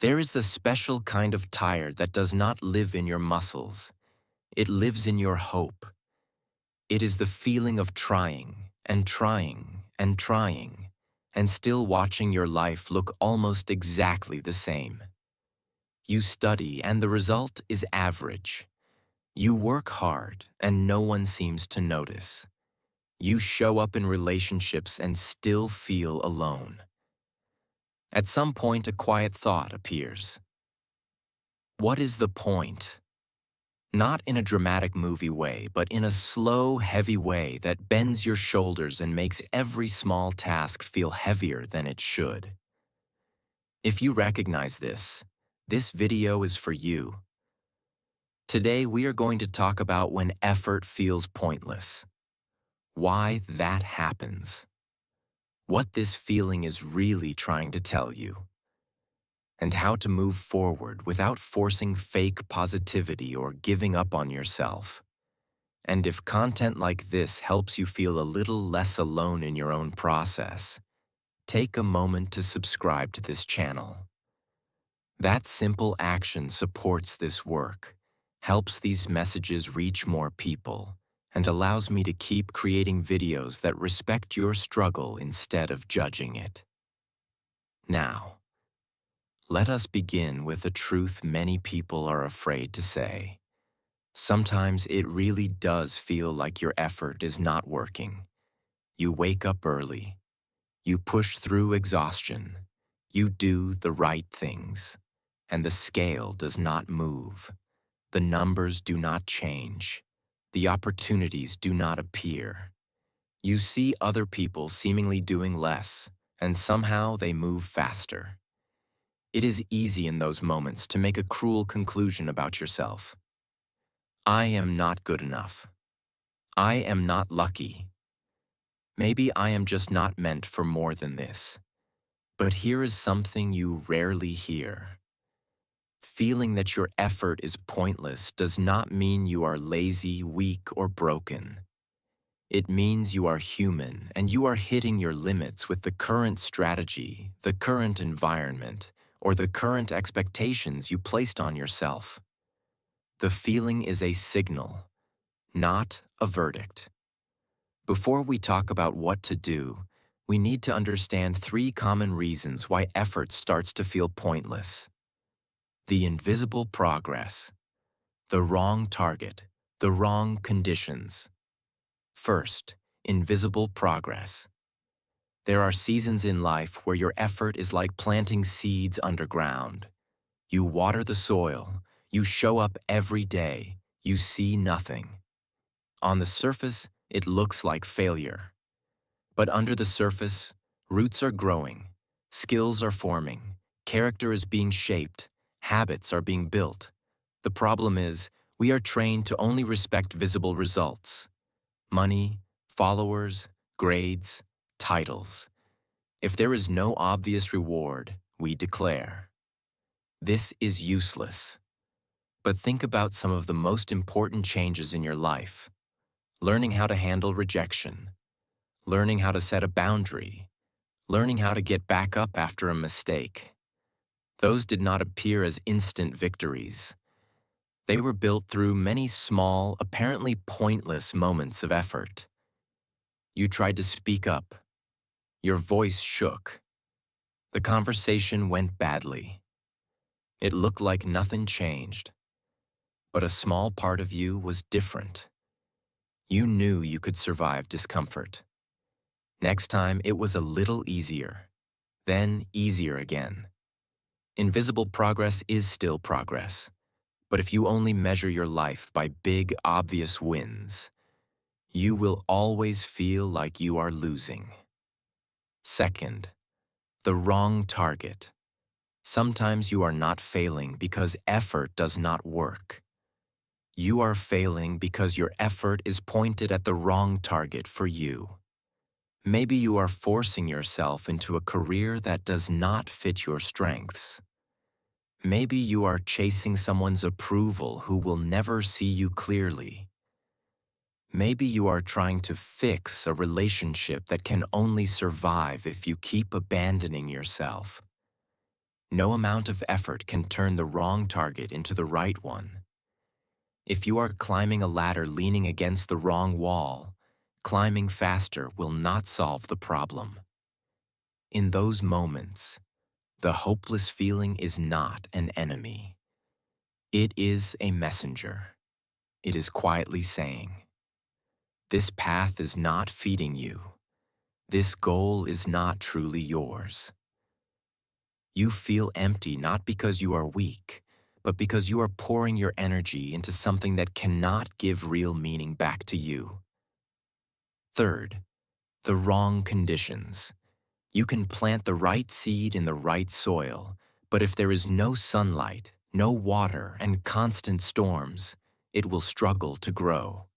There is a special kind of tired that does not live in your muscles. It lives in your hope. It is the feeling of trying and trying and trying, and still watching your life look almost exactly the same. You study and the result is average. You work hard and no one seems to notice. You show up in relationships and still feel alone. At some point, a quiet thought appears. What is the point? Not in a dramatic movie way, but in a slow, heavy way that bends your shoulders and makes every small task feel heavier than it should. If you recognize this video is for you. Today, we are going to talk about when effort feels pointless, why that happens, what this feeling is really trying to tell you, and how to move forward without forcing fake positivity or giving up on yourself. And if content like this helps you feel a little less alone in your own process, take a moment to subscribe to this channel. That simple action supports this work, helps these messages reach more people, and allows me to keep creating videos that respect your struggle instead of judging it. Now, let us begin with a truth many people are afraid to say. Sometimes it really does feel like your effort is not working. You wake up early. You push through exhaustion. You do the right things. And the scale does not move. The numbers do not change. The opportunities do not appear. You see other people seemingly doing less, and somehow they move faster. It is easy in those moments to make a cruel conclusion about yourself. I am not good enough. I am not lucky. Maybe I am just not meant for more than this. But here is something you rarely hear. Feeling that your effort is pointless does not mean you are lazy, weak, or broken. It means you are human and you are hitting your limits with the current strategy, the current environment, or the current expectations you placed on yourself. The feeling is a signal, not a verdict. Before we talk about what to do, we need to understand 3 common reasons why effort starts to feel pointless. The invisible progress, the wrong target, the wrong conditions. First, invisible progress. There are seasons in life where your effort is like planting seeds underground. You water the soil, you show up every day, you see nothing. On the surface, it looks like failure. But under the surface, roots are growing, skills are forming, character is being shaped, habits are being built. The problem is, we are trained to only respect visible results. Money, followers, grades, titles. If there is no obvious reward, we declare. This is useless. But think about some of the most important changes in your life. Learning how to handle rejection, learning how to set a boundary, learning how to get back up after a mistake. Those did not appear as instant victories. They were built through many small, apparently pointless moments of effort. You tried to speak up. Your voice shook. The conversation went badly. It looked like nothing changed. But a small part of you was different. You knew you could survive discomfort. Next time, it was a little easier. Then easier again. Invisible progress is still progress. But if you only measure your life by big, obvious wins, you will always feel like you are losing. Second, the wrong target. Sometimes you are not failing because effort does not work. You are failing because your effort is pointed at the wrong target for you. Maybe you are forcing yourself into a career that does not fit your strengths. Maybe you are chasing someone's approval who will never see you clearly. Maybe you are trying to fix a relationship that can only survive if you keep abandoning yourself. No amount of effort can turn the wrong target into the right one. If you are climbing a ladder leaning against the wrong wall, climbing faster will not solve the problem. In those moments, the hopeless feeling is not an enemy. It is a messenger. It is quietly saying, "This path is not feeding you. This goal is not truly yours." You feel empty not because you are weak, but because you are pouring your energy into something that cannot give real meaning back to you. Third, the wrong conditions. You can plant the right seed in the right soil, but if there is no sunlight, no water, and constant storms, it will struggle to grow.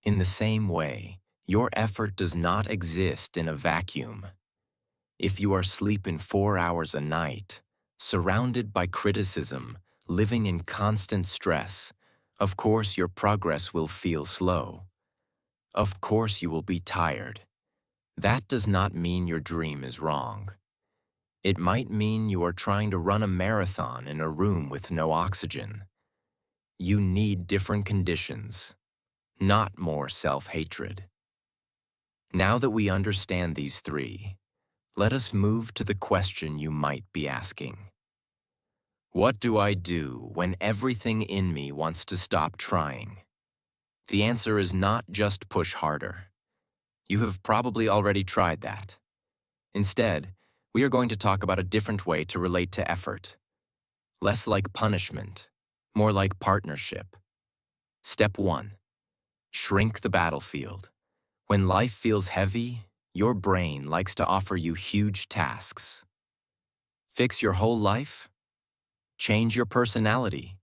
In the same way, your effort does not exist in a vacuum. If you are sleeping 4 hours a night, surrounded by criticism, living in constant stress, of course your progress will feel slow. Of course you will be tired. That does not mean your dream is wrong. It might mean you are trying to run a marathon in a room with no oxygen. You need different conditions, not more self-hatred. Now that we understand these three, let us move to the question you might be asking. What do I do when everything in me wants to stop trying? The answer is not just push harder. You have probably already tried that. Instead, we are going to talk about a different way to relate to effort. Less like punishment, more like partnership. Step 1. Shrink the battlefield. When life feels heavy, your brain likes to offer you huge tasks. Fix your whole life? Change your personality.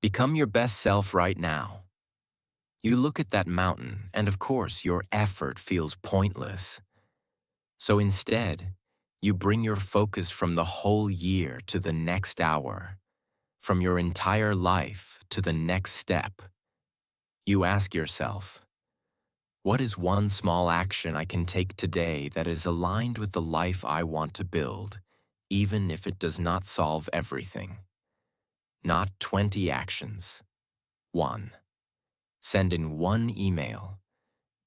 Become your best self right now. You look at that mountain, and of course, your effort feels pointless. So instead, you bring your focus from the whole year to the next hour, from your entire life to the next step. You ask yourself, what is one small action I can take today that is aligned with the life I want to build, even if it does not solve everything? Not 20 actions. 1. Sending one email.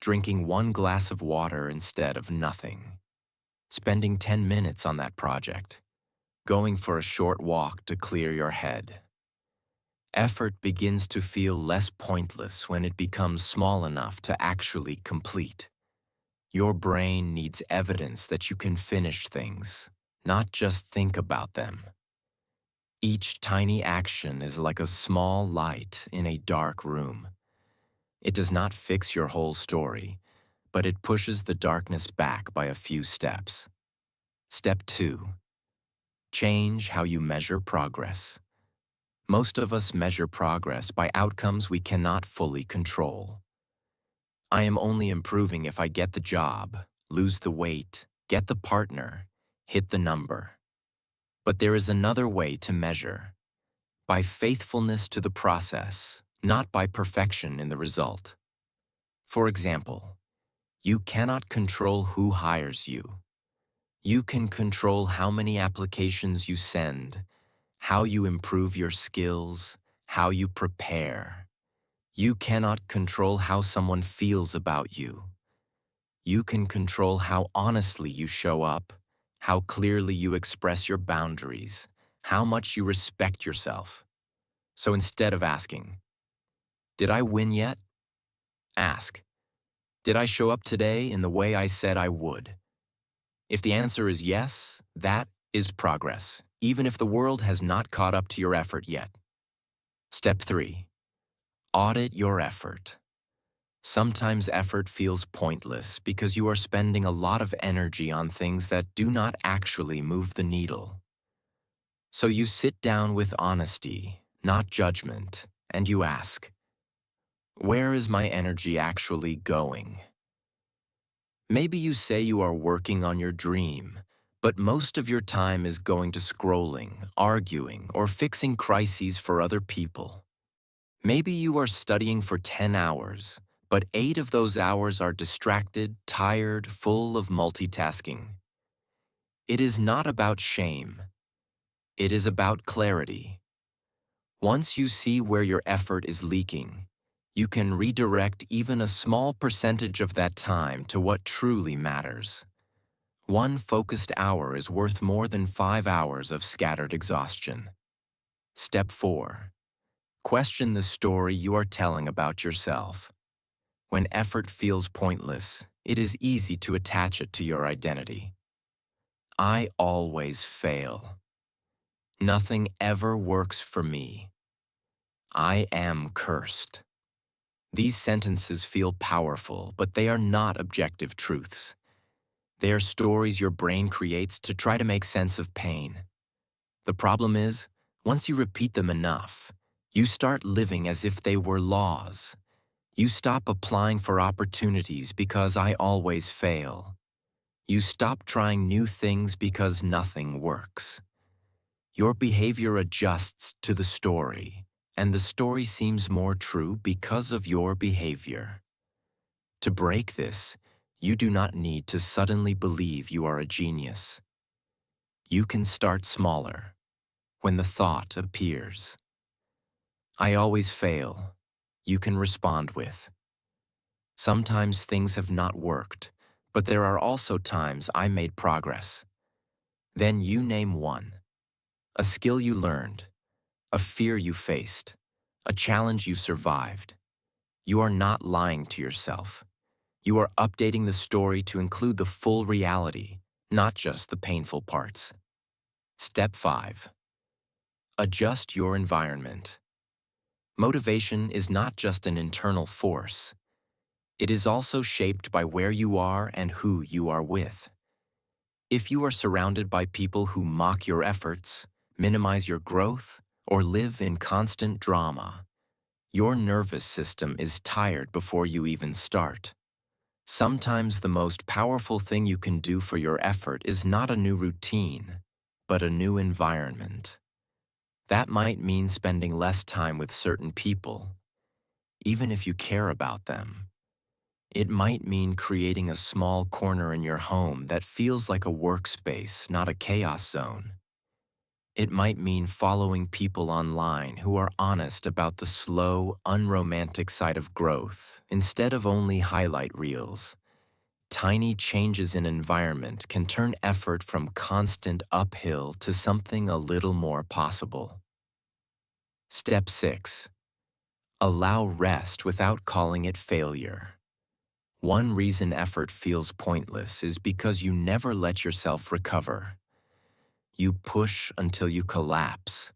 Drinking one glass of water instead of nothing. Spending 10 minutes on that project. Going for a short walk to clear your head. Effort begins to feel less pointless when it becomes small enough to actually complete. Your brain needs evidence that you can finish things, not just think about them. Each tiny action is like a small light in a dark room. It does not fix your whole story, but it pushes the darkness back by a few steps. Step 2. Change how you measure progress. Most of us measure progress by outcomes we cannot fully control. I am only improving if I get the job, lose the weight, get the partner, hit the number. But there is another way to measure. By faithfulness to the process, not by perfection in the result. For example, you cannot control who hires you. You can control how many applications you send, how you improve your skills, how you prepare. You cannot control how someone feels about you. You can control how honestly you show up, how clearly you express your boundaries, how much you respect yourself. So instead of asking, "Did I win yet?" ask, "Did I show up today in the way I said I would?" If the answer is yes, that is progress, even if the world has not caught up to your effort yet. Step 3. Audit your effort. Sometimes effort feels pointless because you are spending a lot of energy on things that do not actually move the needle. So you sit down with honesty, not judgment, and you ask, where is my energy actually going? Maybe you say you are working on your dream, but most of your time is going to scrolling, arguing, or fixing crises for other people. Maybe you are studying for 10 hours, but 8 of those hours are distracted, tired, full of multitasking. It is not about shame. It is about clarity. Once you see where your effort is leaking, you can redirect even a small percentage of that time to what truly matters. One focused hour is worth more than 5 hours of scattered exhaustion. Step 4. Question the story you are telling about yourself. When effort feels pointless, it is easy to attach it to your identity. I always fail. Nothing ever works for me. I am cursed. These sentences feel powerful, but they are not objective truths. They are stories your brain creates to try to make sense of pain. The problem is, once you repeat them enough, you start living as if they were laws. You stop applying for opportunities because I always fail. You stop trying new things because nothing works. Your behavior adjusts to the story, and the story seems more true because of your behavior. To break this, you do not need to suddenly believe you are a genius. You can start smaller, when the thought appears. I always fail. You can respond with, sometimes things have not worked, but there are also times I made progress. Then you name one. A skill you learned, a fear you faced, a challenge you survived. You are not lying to yourself. You are updating the story to include the full reality, not just the painful parts. Step 5. Adjust your environment. Motivation is not just an internal force. It is also shaped by where you are and who you are with. If you are surrounded by people who mock your efforts, minimize your growth, or live in constant drama, your nervous system is tired before you even start. Sometimes the most powerful thing you can do for your effort is not a new routine, but a new environment. That might mean spending less time with certain people, even if you care about them. It might mean creating a small corner in your home that feels like a workspace, not a chaos zone. It might mean following people online who are honest about the slow, unromantic side of growth instead of only highlight reels. Tiny changes in environment can turn effort from constant uphill to something a little more possible. Step 6. Allow rest without calling it failure. One reason effort feels pointless is because you never let yourself recover. You push until you collapse,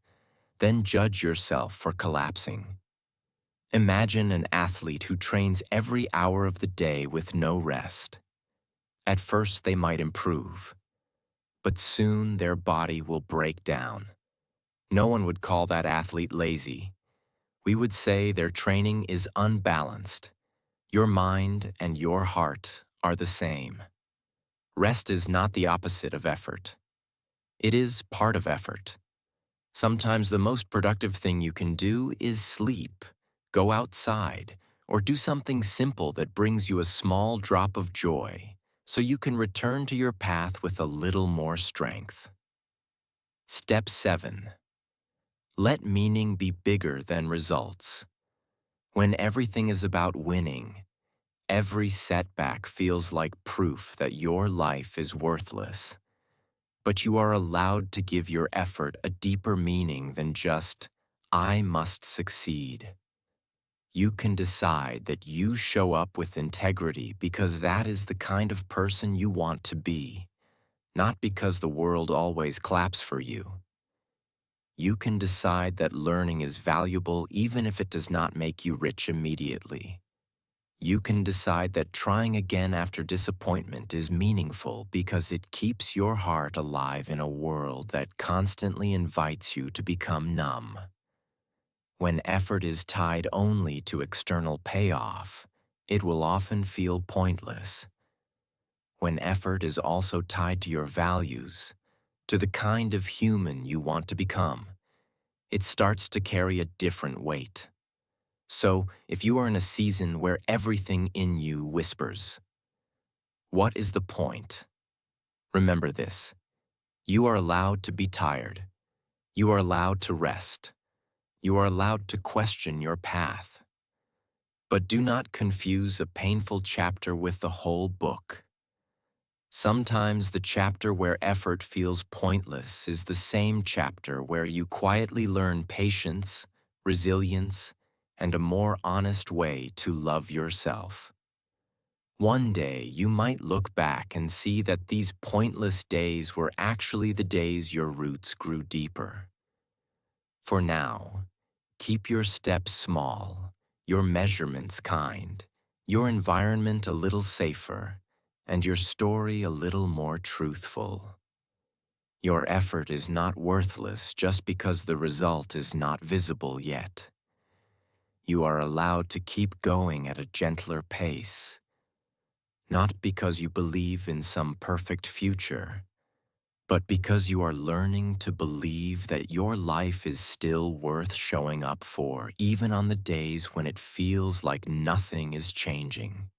then judge yourself for collapsing. Imagine an athlete who trains every hour of the day with no rest. At first, they might improve, but soon their body will break down. No one would call that athlete lazy. We would say their training is unbalanced. Your mind and your heart are the same. Rest is not the opposite of effort. It is part of effort. Sometimes the most productive thing you can do is sleep, go outside, or do something simple that brings you a small drop of joy, so you can return to your path with a little more strength. Step 7. Let meaning be bigger than results. When everything is about winning, every setback feels like proof that your life is worthless. But you are allowed to give your effort a deeper meaning than just, I must succeed. You can decide that you show up with integrity because that is the kind of person you want to be, not because the world always claps for you. You can decide that learning is valuable even if it does not make you rich immediately. You can decide that trying again after disappointment is meaningful because it keeps your heart alive in a world that constantly invites you to become numb. When effort is tied only to external payoff, it will often feel pointless. When effort is also tied to your values, to the kind of human you want to become, it starts to carry a different weight. So, if you are in a season where everything in you whispers, what is the point? Remember this. You are allowed to be tired. You are allowed to rest. You are allowed to question your path. But do not confuse a painful chapter with the whole book. Sometimes the chapter where effort feels pointless is the same chapter where you quietly learn patience, resilience, and a more honest way to love yourself. One day you might look back and see that these pointless days were actually the days your roots grew deeper. For now, keep your steps small, your measurements kind, your environment a little safer, and your story a little more truthful. Your effort is not worthless just because the result is not visible yet. You are allowed to keep going at a gentler pace, not because you believe in some perfect future, but because you are learning to believe that your life is still worth showing up for, even on the days when it feels like nothing is changing.